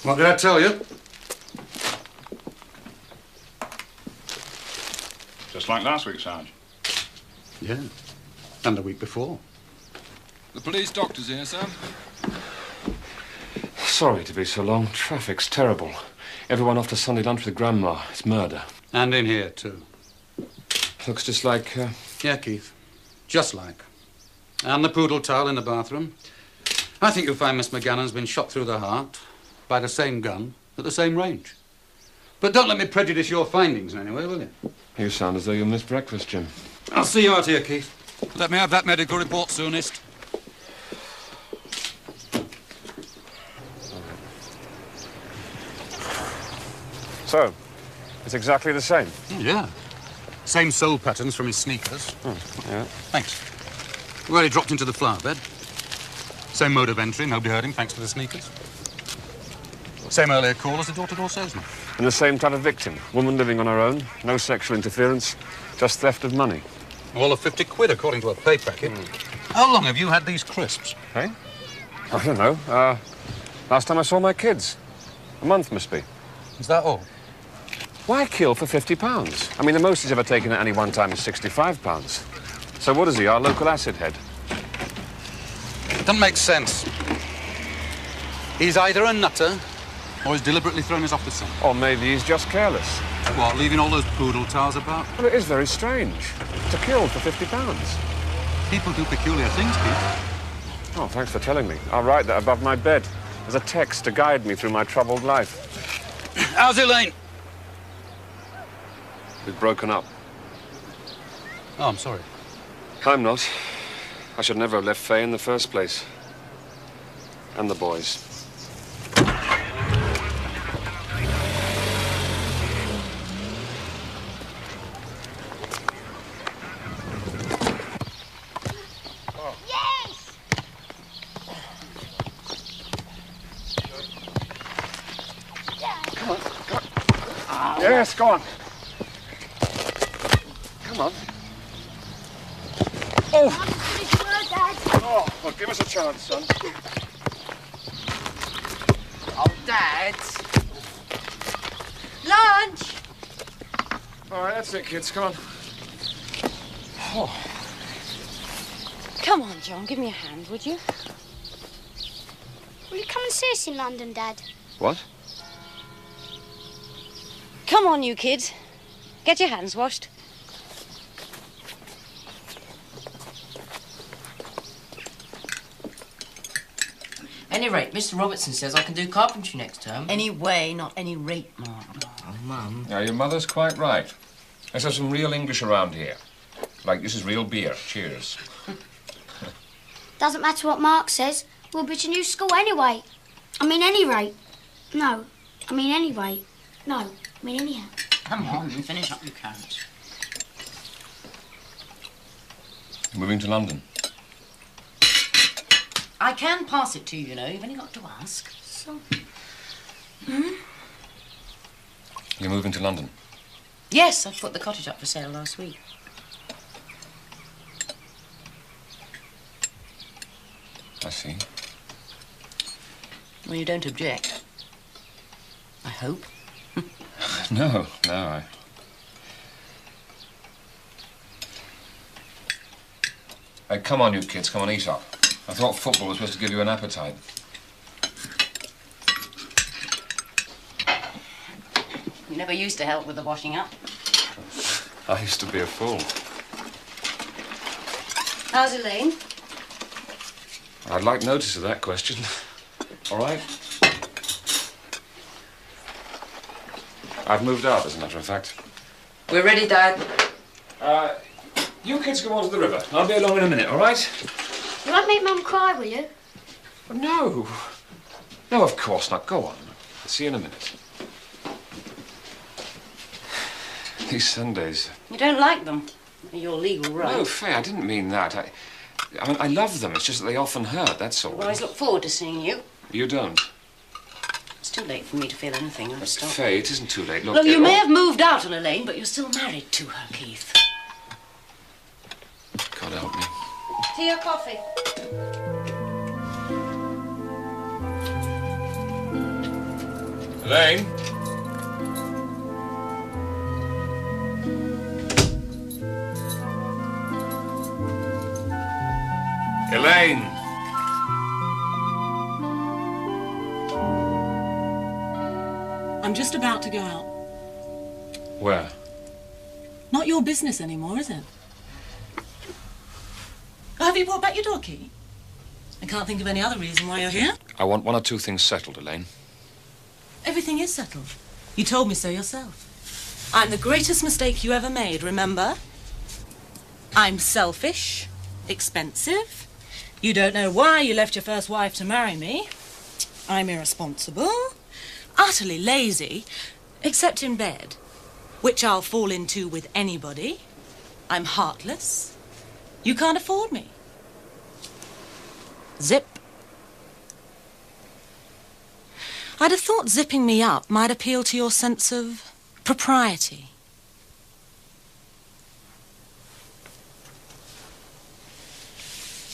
What did I tell you? Just like last week, Sarge. Yeah, and the week before. The police doctor's here, sir. Sorry to be so long. Traffic's terrible. Everyone off to Sunday lunch with Grandma. It's murder. And in here, too. Looks just like... Yeah, Keith. Just like. And the poodle towel in the bathroom. I think you'll find Miss McGannon's been shot through the heart by the same gun at the same range. But don't let me prejudice your findings in any way, will you? You sound as though you missed breakfast, Jim. I'll see you out here, Keith. Let me have that medical report soonest. So, it's exactly the same? Yeah. Same sole patterns from his sneakers. Yeah. Thanks. Where he dropped into the flower bed. Same mode of entry, nobody heard him thanks to the sneakers. Same earlier call as the door-to-door salesman. And the same type of victim. Woman living on her own, no sexual interference, just theft of money. All of 50 quid, according to a pay packet. How long have you had these crisps? Hey? I don't know. Last time I saw my kids. A month must be. Is that all? Why kill for £50? I mean, the most he's ever taken at any one time is £65. So what is he, our local acid head? Doesn't make sense. He's either a nutter or he's deliberately thrown us off the scent. Or maybe he's just careless. What, leaving all those poodle towels about? Well, it is very strange. To kill for £50. People do peculiar things, Keith. Oh, thanks for telling me. I'll write that above my bed as a text to guide me through my troubled life. How's Elaine? We've broken up. Oh, I'm sorry. I'm not. I should never have left Faye in the first place. And the boys. Yes! Come on. Yes, go on. Come on. Oh! Oh, well, give us a chance, son. Oh, Dad. Lunch! All right, that's it, kids. Come on. Oh. Come on, John, give me a hand, would you? Will you come and see us in London, Dad? What? Come on, you kids. Get your hands washed. Any rate, Mr. Robertson says I can do carpentry next term. Any way, not any rate, Mark. Oh, Mum. Now, your mother's quite right. Let's have some real English around here. Like this is real beer. Cheers. Doesn't matter what Mark says. We'll be to new school anyway. I mean, any rate. No. I mean, anyway. No. I mean, anyhow. Come on, and finish up your carrots. You're moving to London. I can pass it to you, know. You've only got to ask. So... You're moving to London. Yes, I put the cottage up for sale last week. I see. Well, you don't object. I hope. No, I... Hey, come on, you kids. Come on, eat up. I thought football was supposed to give you an appetite. You never used to help with the washing up. I used to be a fool. How's Elaine? I'd like notice of that question. All right? I've moved out, as a matter of fact. We're ready, Dad. You kids go on to the river. I'll be along in a minute, all right? You won't make Mum cry, will you? No. No, of course not. Go on. I'll see you in a minute. These Sundays... You don't like them. They're your legal right. No, Faye, I didn't mean that. I mean, I love them. It's just that they often hurt, that's all. I always look forward to seeing you. You don't. It's too late for me to feel anything. I'm stopped. Faye, it isn't too late. Look, Look, you may have moved out on Elaine, but you're still married to her, Keith. God help me. Tea or coffee? Elaine? Elaine! I'm just about to go out. Where? Not your business anymore, is it? Oh, have you brought back your door key? I can't think of any other reason why you're here. I want one or two things settled, Elaine. Everything is settled. You told me so yourself. I'm the greatest mistake you ever made, remember? I'm selfish, expensive. You don't know why you left your first wife to marry me. I'm irresponsible, utterly lazy, except in bed, which I'll fall into with anybody. I'm heartless. You can't afford me. Zip. I'd have thought zipping me up might appeal to your sense of propriety.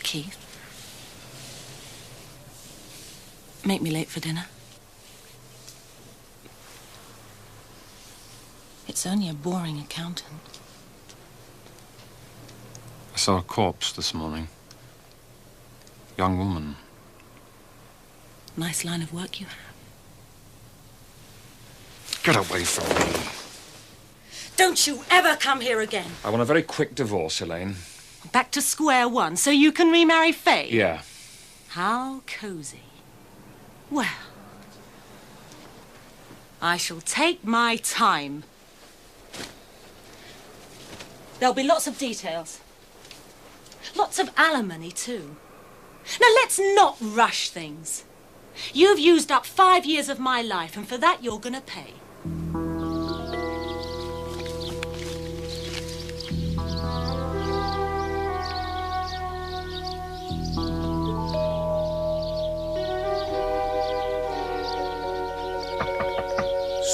Keith, make me late for dinner. It's only a boring accountant. I saw a corpse this morning. Young woman. Nice line of work you have. Get away from me. Don't you ever come here again. I want a very quick divorce, Elaine. Back to square one, so you can remarry Faye? Yeah. How cozy. Well, I shall take my time. There'll be lots of details. Lots of alimony, too. Now, let's not rush things. You've used up 5 years of my life, and for that, you're gonna pay.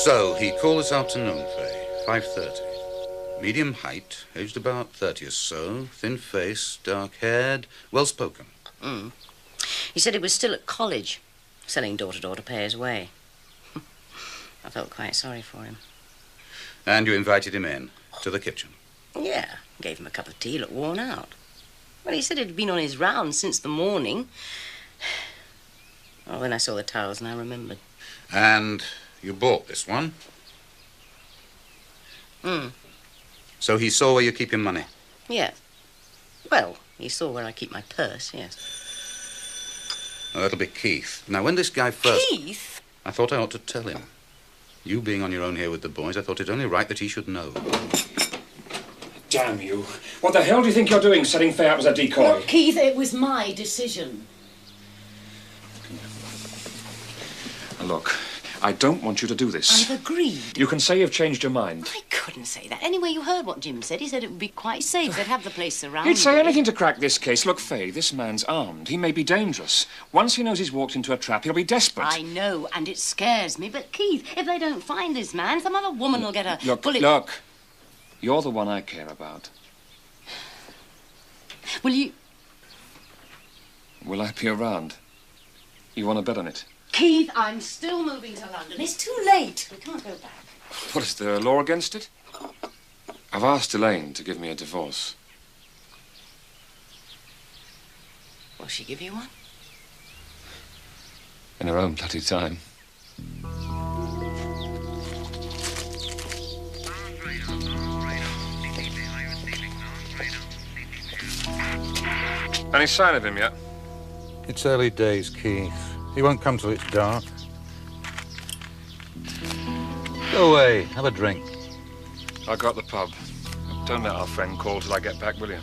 So, he called this afternoon, Faye, 5:30. Medium height, aged about 30 or so, thin face, dark-haired, well-spoken. He said he was still at college, selling door-to-door to pay his way. I felt quite sorry for him. And you invited him in, to the kitchen. Yeah, gave him a cup of tea, looked worn out. Well, he said he'd been on his rounds since the morning. Oh, then I saw the towels and I remembered. And you bought this one? So he saw where you keep your money? Yes. Well, he saw where I keep my purse, yes. Well, that'll be Keith. Now, when this guy first... Keith? I thought I ought to tell him. You being on your own here with the boys, I thought it only right that he should know. Damn you. What the hell do you think you're doing, setting Faye up as a decoy? Look, Keith, it was my decision. Look, I don't want you to do this. I've agreed. You can say you've changed your mind. I couldn't say that. Anyway, you heard what Jim said. He said it would be quite safe. They'd have the place surrounded. He'd say anything to crack this case. Look, Faye, this man's armed. He may be dangerous. Once he knows he's walked into a trap, he'll be desperate. I know, and it scares me. But, Keith, if they don't find this man, some other woman will get a bullet... Look. You're the one I care about. Will you... Will I be around? You want to bet on it? Keith, I'm still moving to London. It's too late. We can't go back. What, is there a law against it? I've asked Elaine to give me a divorce. Will she give you one? In her own bloody time. Any sign of him yet? It's early days, Keith. He won't come till it's dark. Go away, have a drink. I'll go up the pub. Don't let our friend call till I get back, will you?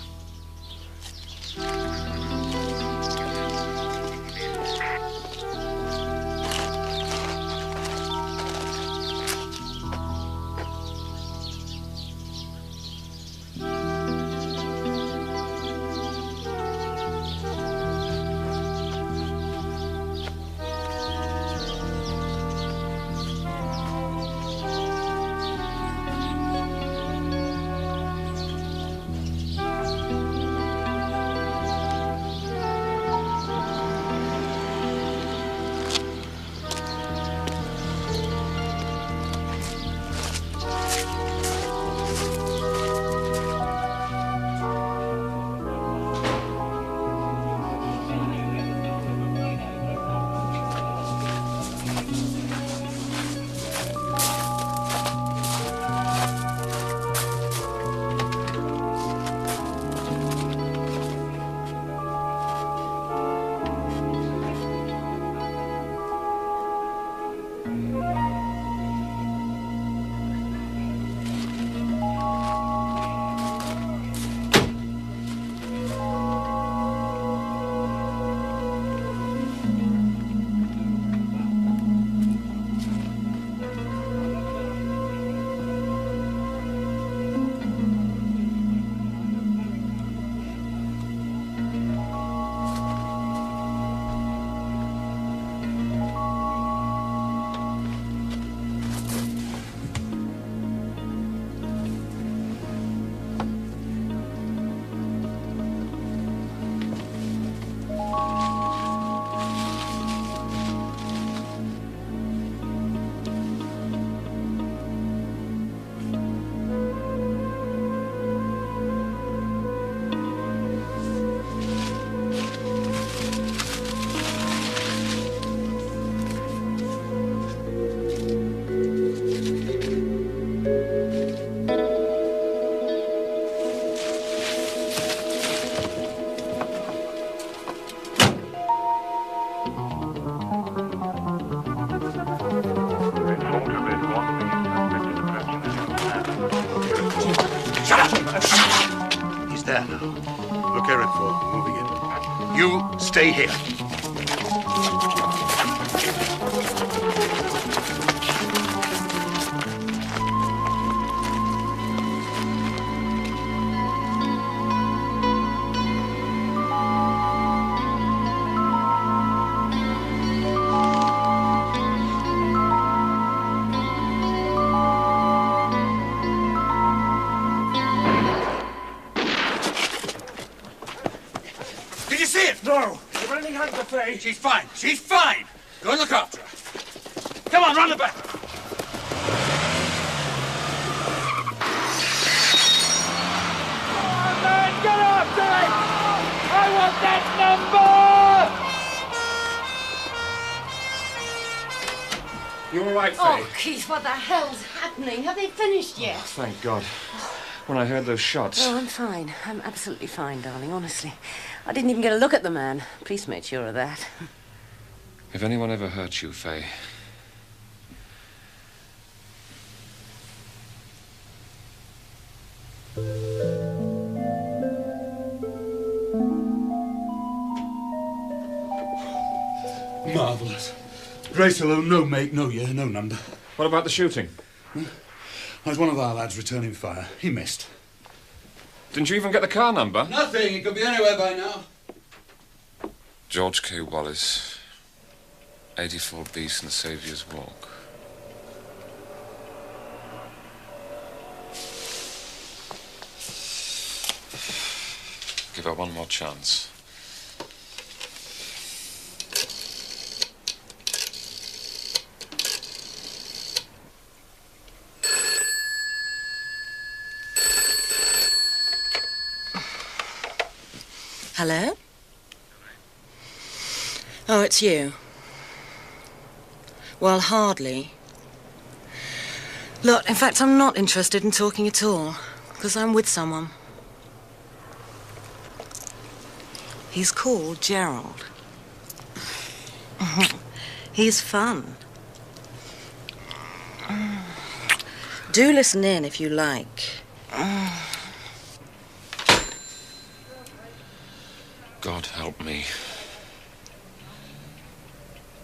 There now. Okay, Redford, we're moving in. You stay here. Did you see it? No! If anything happens to Faye... She's fine. She's fine. Go and look after her. Come on, run her back. Get after it! I want that number! You all right, Faye? Oh, Keith, what the hell's happening? Have they finished yet? Thank God. When I heard those shots... Oh, I'm fine. I'm absolutely fine, darling, honestly. I didn't even get a look at the man. Police made sure of that. If anyone ever hurt you, Faye, Marvellous. Grace alone, no make, no year, no number. What about the shooting? There's one of our lads returning fire. He missed. didn't you even get the car number? Nothing. He could be anywhere by now. George K. Wallace, 84 Beeson Saviour's Walk. Give her one more chance. Hello? Oh, it's you. Well, hardly. Look, in fact, I'm not interested in talking at all, because I'm with someone. He's called Gerald. He's fun. Do listen in if you like. God help me.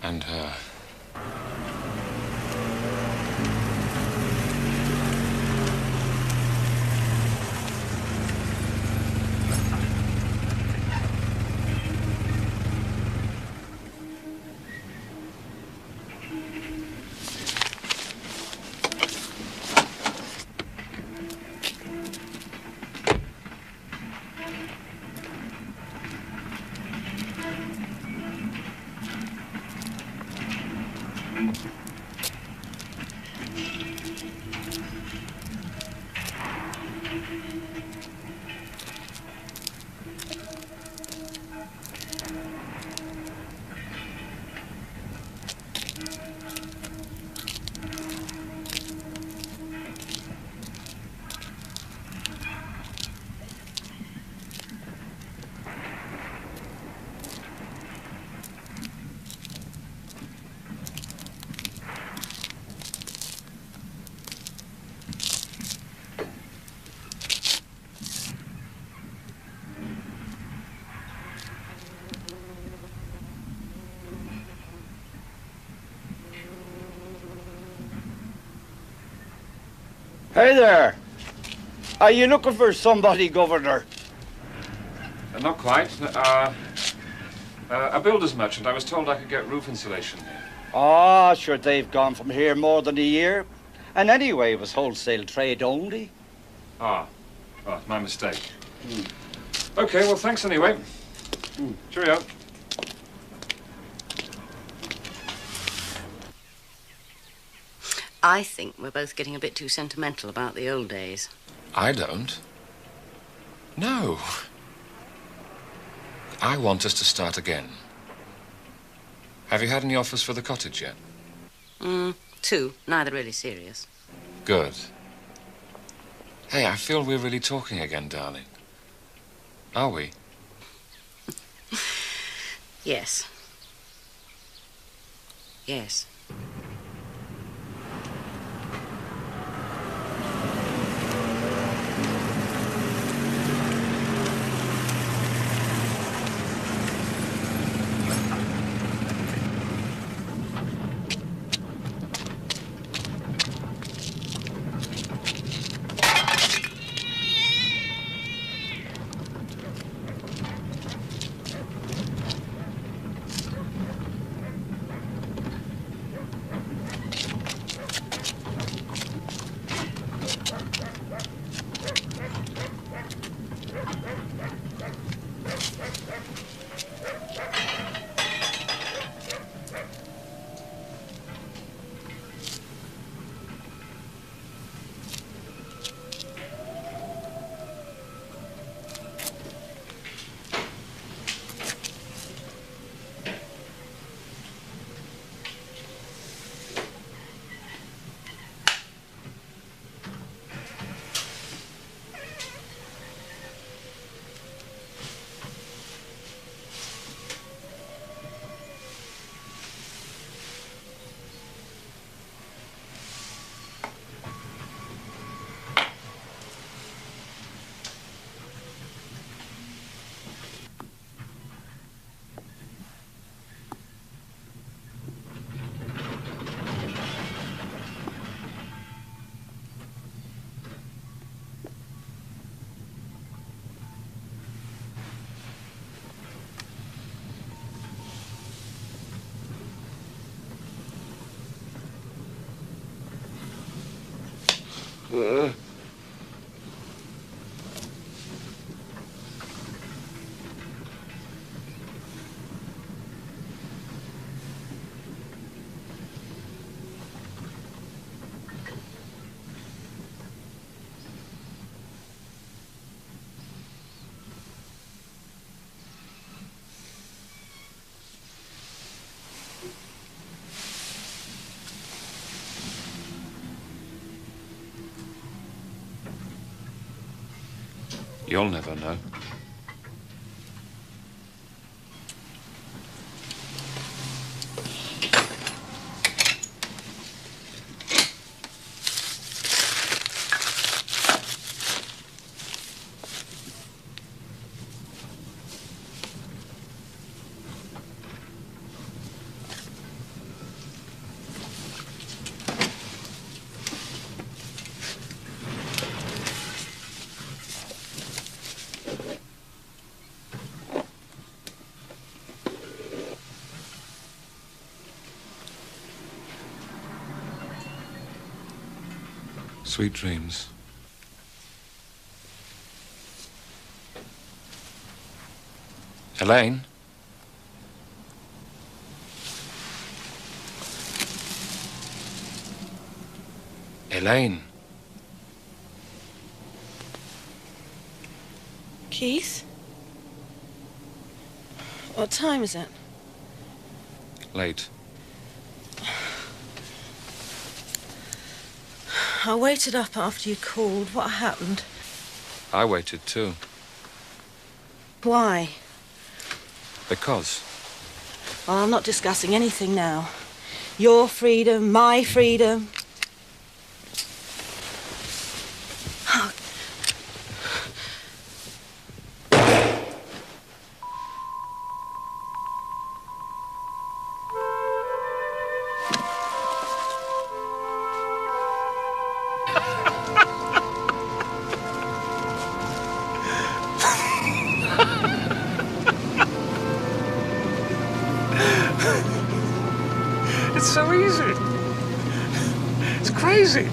And her. Hey there. Are you looking for somebody, Governor? Not quite. A builder's merchant. I was told I could get roof insulation here. Ah, sure, they've gone from here more than a year. And anyway, it was wholesale trade only. Ah. Oh, my mistake. Okay, well, thanks anyway. Cheerio. I think we're both getting a bit too sentimental about the old days. I don't. No. I want us to start again. Have you had any offers for the cottage yet? Two, neither really serious. Good. Hey, I feel we're really talking again, darling. Are we? Yes. Yes. You'll never know. Sweet dreams. Elaine? Elaine? Keith? What time is it? Late. I waited up after you called. What happened? I waited too. Why? Because. Well, I'm not discussing anything now. Your freedom, my freedom. Oh. It's so easy. It's crazy.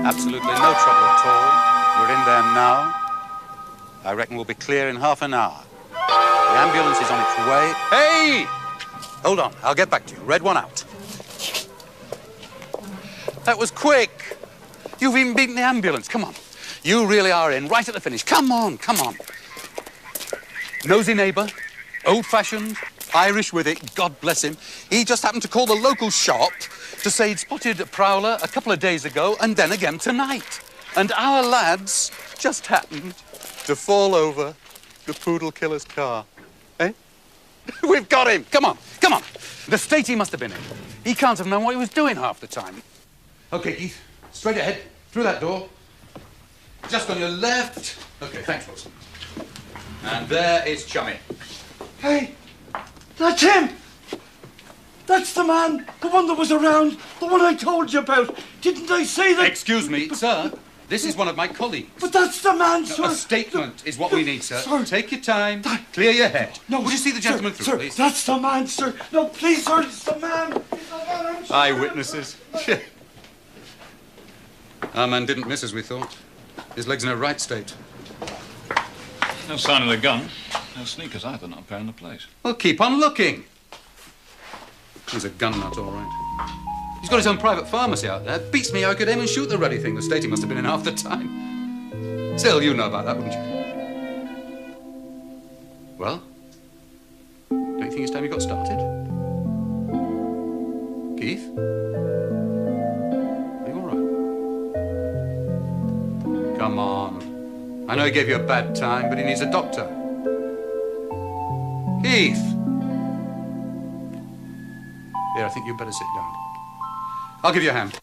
Absolutely no trouble at all. We're in there now. I reckon we'll be clear in half an hour. The ambulance is on its way. Hey! Hold on, I'll get back to you. Red one out. That was quick. You've even beaten the ambulance. Come on. You really are in right at the finish. Come on, come on. Nosy neighbour, old-fashioned, Irish with it, God bless him. He just happened to call the local shop to say he'd spotted a prowler a couple of days ago and then again tonight. And our lads just happened to fall over the poodle killer's car. Eh? We've got him. Come on, come on. The state he must have been in. He can't have known what he was doing half the time. OK, Keith, straight ahead, through that door. Just on your left. OK, thanks, Wilson. And there is Chummy. Hey, that's him! That's the man, the one that was around, the one I told you about. Didn't I say that? Excuse me, sir. This is one of my colleagues. But that's the man, No, sir. a statement is what we need, sir. Sir. Take your time. Clear your head. No, would you see the gentleman sir, through, sir, please? That's the man, sir. No, please, sir, it's the man. It's the man, I'm sure. Eyewitnesses. Our man didn't miss as we thought. His leg's in a right state. No sign of the gun. No sneakers either, not a pair in the place. Well, keep on looking. He's a gun nut, all right. He's got his own private pharmacy out there. Beats me how I could aim and shoot the ruddy thing. The state he must have been in half the time. Still, you know about that, wouldn't you? Well? Don't you think it's time you got started? Keith? Are you all right? Come on. I know he gave you a bad time, but he needs a doctor. Keith! Here, I think you'd better sit down. I'll give you a hand.